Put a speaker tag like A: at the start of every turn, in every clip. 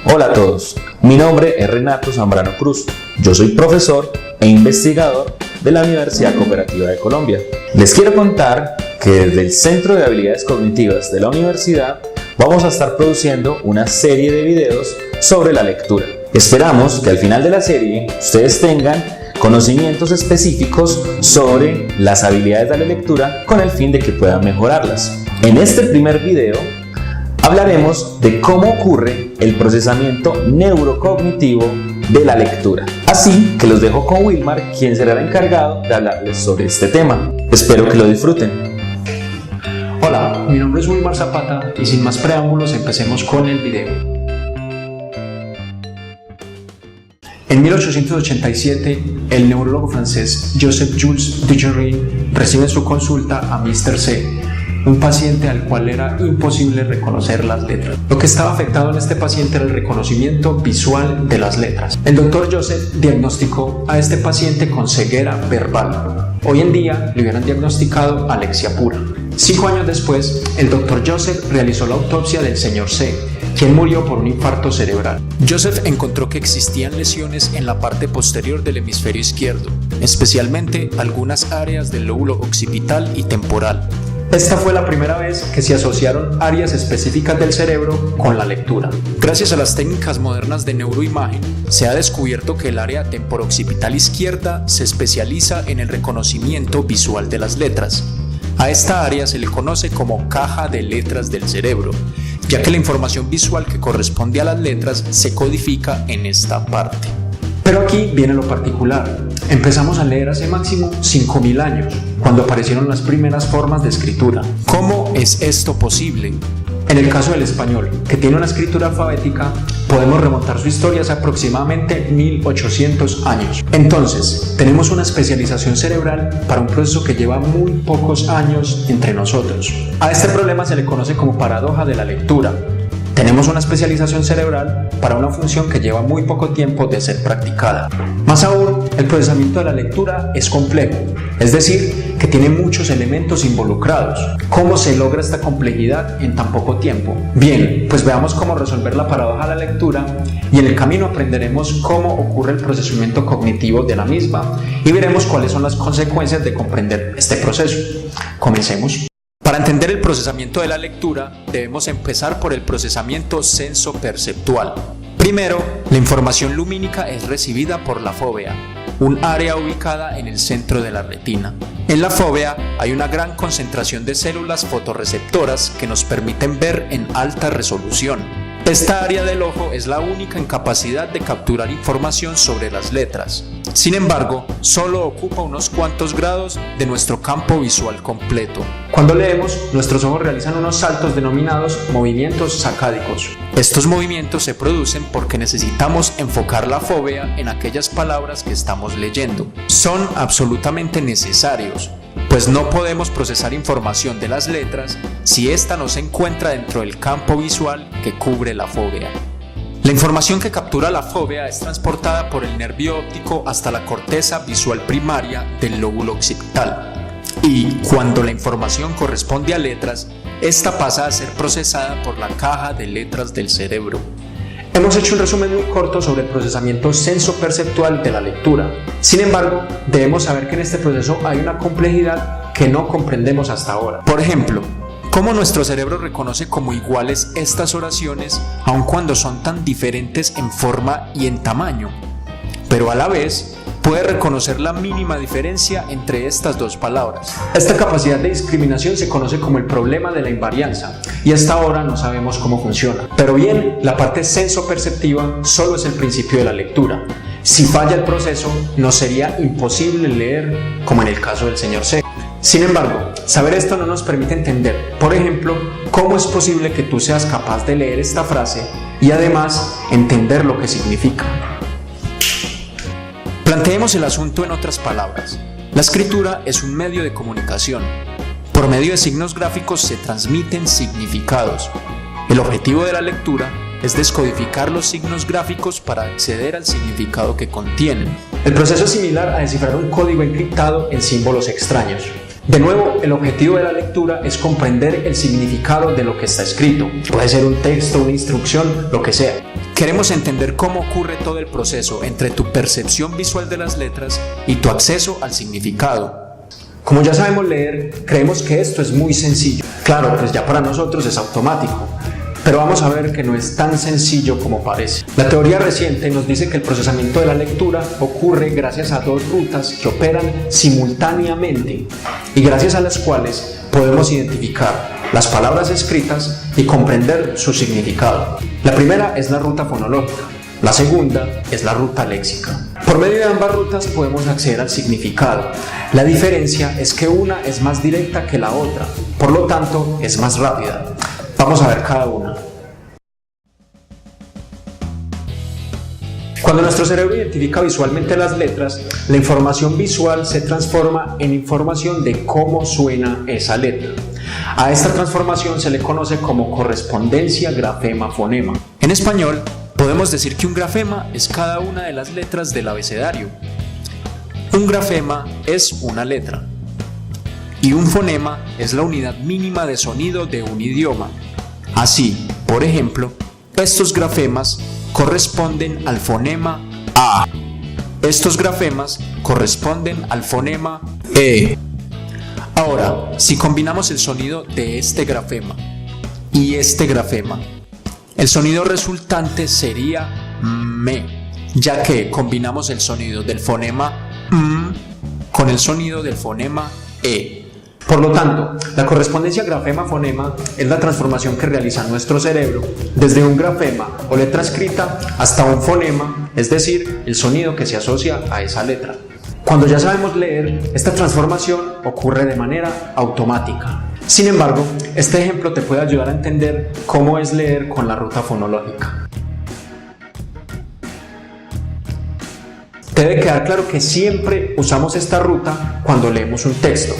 A: Hola a todos, mi nombre es Renato Zambrano Cruz, yo soy profesor e investigador de la Universidad Cooperativa de Colombia. Les quiero contar que desde el Centro de Habilidades Cognitivas de la universidad vamos a estar produciendo una serie de videos sobre la lectura. Esperamos que al final de la serie ustedes tengan conocimientos específicos sobre las habilidades de la lectura con el fin de que puedan mejorarlas. En este primer video hablaremos de cómo ocurre el procesamiento neurocognitivo de la lectura. Así que los dejo con Wilmar, quien será el encargado de hablarles sobre este tema. Espero que lo disfruten.
B: Hola, mi nombre es Wilmar Zapata y sin más preámbulos empecemos con el video. En 1887, el neurólogo francés Joseph-Jules Duchenne recibe en su consulta a Mr. C, un paciente al cual era imposible reconocer las letras. Lo que estaba afectado en este paciente era el reconocimiento visual de las letras. El doctor Joseph diagnosticó a este paciente con ceguera verbal. Hoy en día le hubieran diagnosticado alexia pura. 5 años después, el doctor Joseph realizó la autopsia del señor C, quien murió por un infarto cerebral. Joseph encontró que existían lesiones en la parte posterior del hemisferio izquierdo, especialmente algunas áreas del lóbulo occipital y temporal. Esta fue la primera vez que se asociaron áreas específicas del cerebro con la lectura. Gracias a las técnicas modernas de neuroimagen, se ha descubierto que el área temporoccipital izquierda se especializa en el reconocimiento visual de las letras. A esta área se le conoce como caja de letras del cerebro, ya que la información visual que corresponde a las letras se codifica en esta parte. Pero aquí viene lo particular. Empezamos a leer hace máximo 5.000 años, cuando aparecieron las primeras formas de escritura. ¿Cómo es esto posible? En el caso del español, que tiene una escritura alfabética, podemos remontar su historia hace aproximadamente 1800 años. Entonces, tenemos una especialización cerebral para un proceso que lleva muy pocos años entre nosotros. A este problema se le conoce como paradoja de la lectura. Tenemos una especialización cerebral para una función que lleva muy poco tiempo de ser practicada. Más aún, el procesamiento de la lectura es complejo, es decir, que tiene muchos elementos involucrados. ¿Cómo se logra esta complejidad en tan poco tiempo? Bien, pues veamos cómo resolver la paradoja de la lectura y en el camino aprenderemos cómo ocurre el procesamiento cognitivo de la misma y veremos cuáles son las consecuencias de comprender este proceso. Comencemos. Para entender el procesamiento de la lectura, debemos empezar por el procesamiento sensoperceptual. Primero, la información lumínica es recibida por la fóvea, un área ubicada en el centro de la retina. En la fóvea hay una gran concentración de células fotorreceptoras que nos permiten ver en alta resolución. Esta área del ojo es la única en capacidad de capturar información sobre las letras. Sin embargo, solo ocupa unos cuantos grados de nuestro campo visual completo. Cuando leemos, nuestros ojos realizan unos saltos denominados movimientos sacádicos. Estos movimientos se producen porque necesitamos enfocar la fóvea en aquellas palabras que estamos leyendo. Son absolutamente necesarios, pues no podemos procesar información de las letras si ésta no se encuentra dentro del campo visual que cubre la fóvea. La información que captura la fóvea es transportada por el nervio óptico hasta la corteza visual primaria del lóbulo occipital. Y cuando la información corresponde a letras, esta pasa a ser procesada por la caja de letras del cerebro. Hemos hecho un resumen muy corto sobre el procesamiento sensoperceptual de la lectura. Sin embargo, debemos saber que en este proceso hay una complejidad que no comprendemos hasta ahora. Por ejemplo, ¿cómo nuestro cerebro reconoce como iguales estas oraciones, aun cuando son tan diferentes en forma y en tamaño? Pero a la vez, puede reconocer la mínima diferencia entre estas dos palabras. Esta capacidad de discriminación se conoce como el problema de la invarianza y hasta ahora no sabemos cómo funciona. Pero bien, la parte sensoperceptiva solo es el principio de la lectura. Si falla el proceso, nos sería imposible leer, como en el caso del señor C. Sin embargo, saber esto no nos permite entender, por ejemplo, cómo es posible que tú seas capaz de leer esta frase y además entender lo que significa. Planteemos el asunto en otras palabras. La escritura es un medio de comunicación. Por medio de signos gráficos se transmiten significados. El objetivo de la lectura es descodificar los signos gráficos para acceder al significado que contienen. El proceso es similar a descifrar un código encriptado en símbolos extraños. De nuevo, el objetivo de la lectura es comprender el significado de lo que está escrito. Puede ser un texto, una instrucción, lo que sea. Queremos entender cómo ocurre todo el proceso entre tu percepción visual de las letras y tu acceso al significado. Como ya sabemos leer, creemos que esto es muy sencillo. Claro, pues ya para nosotros es automático. Pero vamos a ver que no es tan sencillo como parece. La teoría reciente nos dice que el procesamiento de la lectura ocurre gracias a dos rutas que operan simultáneamente y gracias a las cuales podemos identificar las palabras escritas y comprender su significado. La primera es la ruta fonológica, la segunda es la ruta léxica. Por medio de ambas rutas podemos acceder al significado. La diferencia es que una es más directa que la otra, por lo tanto es más rápida. Vamos a ver cada una. Cuando nuestro cerebro identifica visualmente las letras, la información visual se transforma en información de cómo suena esa letra. A esta transformación se le conoce como correspondencia grafema-fonema. En español, podemos decir que un grafema es cada una de las letras del abecedario. Un grafema es una letra. Y un fonema es la unidad mínima de sonido de un idioma. Así, por ejemplo, estos grafemas corresponden al fonema A. Estos grafemas corresponden al fonema E. Ahora, si combinamos el sonido de este grafema y este grafema, el sonido resultante sería me, ya que combinamos el sonido del fonema M con el sonido del fonema E. Por lo tanto, la correspondencia grafema-fonema es la transformación que realiza nuestro cerebro desde un grafema o letra escrita hasta un fonema, es decir, el sonido que se asocia a esa letra. Cuando ya sabemos leer, esta transformación ocurre de manera automática. Sin embargo, este ejemplo te puede ayudar a entender cómo es leer con la ruta fonológica. Te debe quedar claro que siempre usamos esta ruta cuando leemos un texto,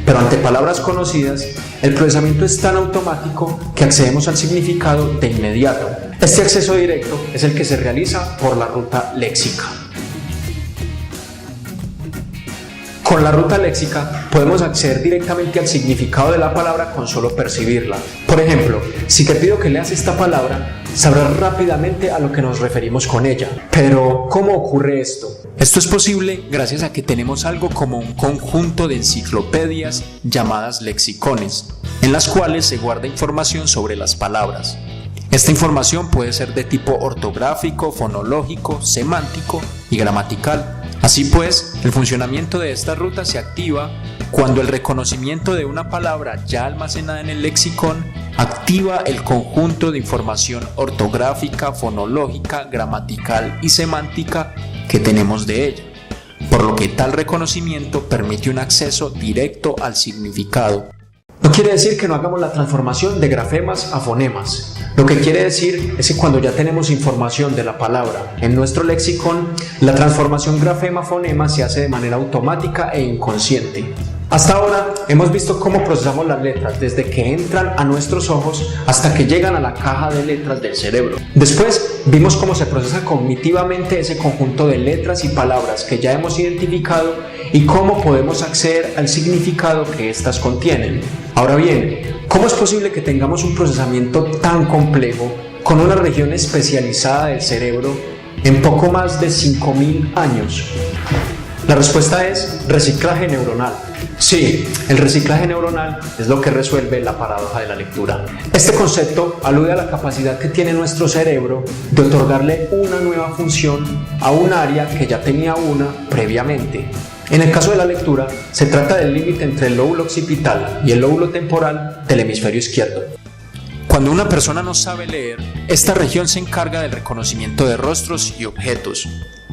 B: pero ante palabras conocidas, el procesamiento es tan automático que accedemos al significado de inmediato. Este acceso directo es el que se realiza por la ruta léxica. Con la ruta léxica podemos acceder directamente al significado de la palabra con solo percibirla. Por ejemplo, si te pido que leas esta palabra, sabrás rápidamente a lo que nos referimos con ella. Pero, ¿cómo ocurre esto? Esto es posible gracias a que tenemos algo como un conjunto de enciclopedias llamadas lexicones, en las cuales se guarda información sobre las palabras. Esta información puede ser de tipo ortográfico, fonológico, semántico y gramatical. Así pues, el funcionamiento de esta ruta se activa cuando el reconocimiento de una palabra ya almacenada en el lexicón activa el conjunto de información ortográfica, fonológica, gramatical y semántica que tenemos de ella, por lo que tal reconocimiento permite un acceso directo al significado. No quiere decir que no hagamos la transformación de grafemas a fonemas. Lo que quiere decir es que cuando ya tenemos información de la palabra en nuestro lexicón, la transformación grafema-fonema se hace de manera automática e inconsciente. Hasta ahora hemos visto cómo procesamos las letras desde que entran a nuestros ojos hasta que llegan a la caja de letras del cerebro. Después vimos cómo se procesa cognitivamente ese conjunto de letras y palabras que ya hemos identificado y cómo podemos acceder al significado que éstas contienen. Ahora bien, ¿cómo es posible que tengamos un procesamiento tan complejo con una región especializada del cerebro en poco más de 5.000 años? La respuesta es reciclaje neuronal. Sí, el reciclaje neuronal es lo que resuelve la paradoja de la lectura. Este concepto alude a la capacidad que tiene nuestro cerebro de otorgarle una nueva función a un área que ya tenía una previamente. En el caso de la lectura, se trata del límite entre el lóbulo occipital y el lóbulo temporal del hemisferio izquierdo. Cuando una persona no sabe leer, esta región se encarga del reconocimiento de rostros y objetos,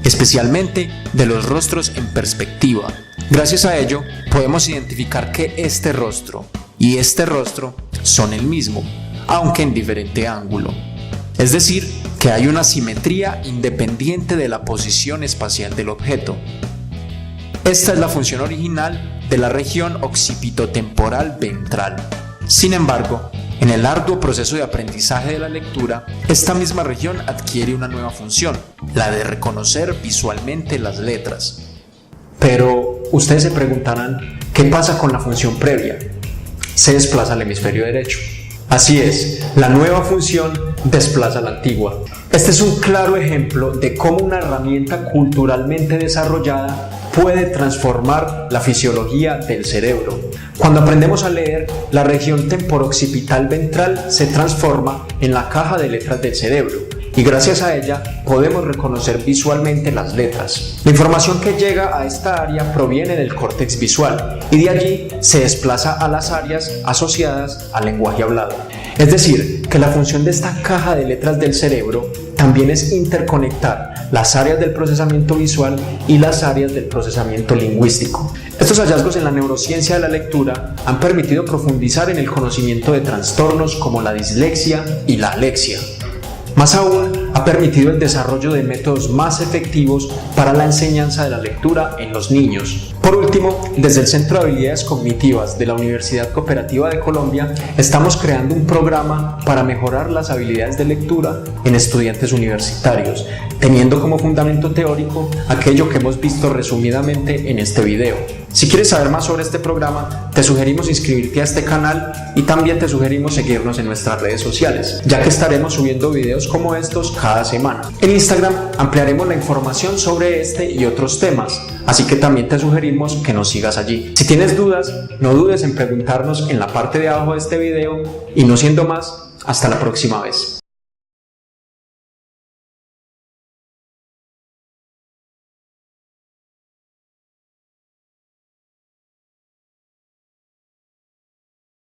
B: especialmente de los rostros en perspectiva. Gracias a ello, podemos identificar que este rostro y este rostro son el mismo, aunque en diferente ángulo. Es decir, que hay una simetría independiente de la posición espacial del objeto. Esta es la función original de la región occipitotemporal ventral. Sin embargo, en el arduo proceso de aprendizaje de la lectura, esta misma región adquiere una nueva función, la de reconocer visualmente las letras. Pero ustedes se preguntarán, ¿qué pasa con la función previa? Se desplaza al hemisferio derecho. Así es, la nueva función desplaza la antigua. Este es un claro ejemplo de cómo una herramienta culturalmente desarrollada puede transformar la fisiología del cerebro. Cuando aprendemos a leer, la región temporooccipital ventral se transforma en la caja de letras del cerebro y gracias a ella podemos reconocer visualmente las letras. La información que llega a esta área proviene del córtex visual y de allí se desplaza a las áreas asociadas al lenguaje hablado. Es decir, que la función de esta caja de letras del cerebro también es interconectar las áreas del procesamiento visual y las áreas del procesamiento lingüístico. Estos hallazgos en la neurociencia de la lectura han permitido profundizar en el conocimiento de trastornos como la dislexia y la alexia. Más aún, ha permitido el desarrollo de métodos más efectivos para la enseñanza de la lectura en los niños. Por último, desde el Centro de Habilidades Cognitivas de la Universidad Cooperativa de Colombia, estamos creando un programa para mejorar las habilidades de lectura en estudiantes universitarios, teniendo como fundamento teórico aquello que hemos visto resumidamente en este video. Si quieres saber más sobre este programa, te sugerimos inscribirte a este canal y también te sugerimos seguirnos en nuestras redes sociales, ya que estaremos subiendo videos como estos cada semana. En Instagram ampliaremos la información sobre este y otros temas, así que también te sugerimos que nos sigas allí. Si tienes dudas, no dudes en preguntarnos en la parte de abajo de este video y no siendo más, hasta la próxima vez.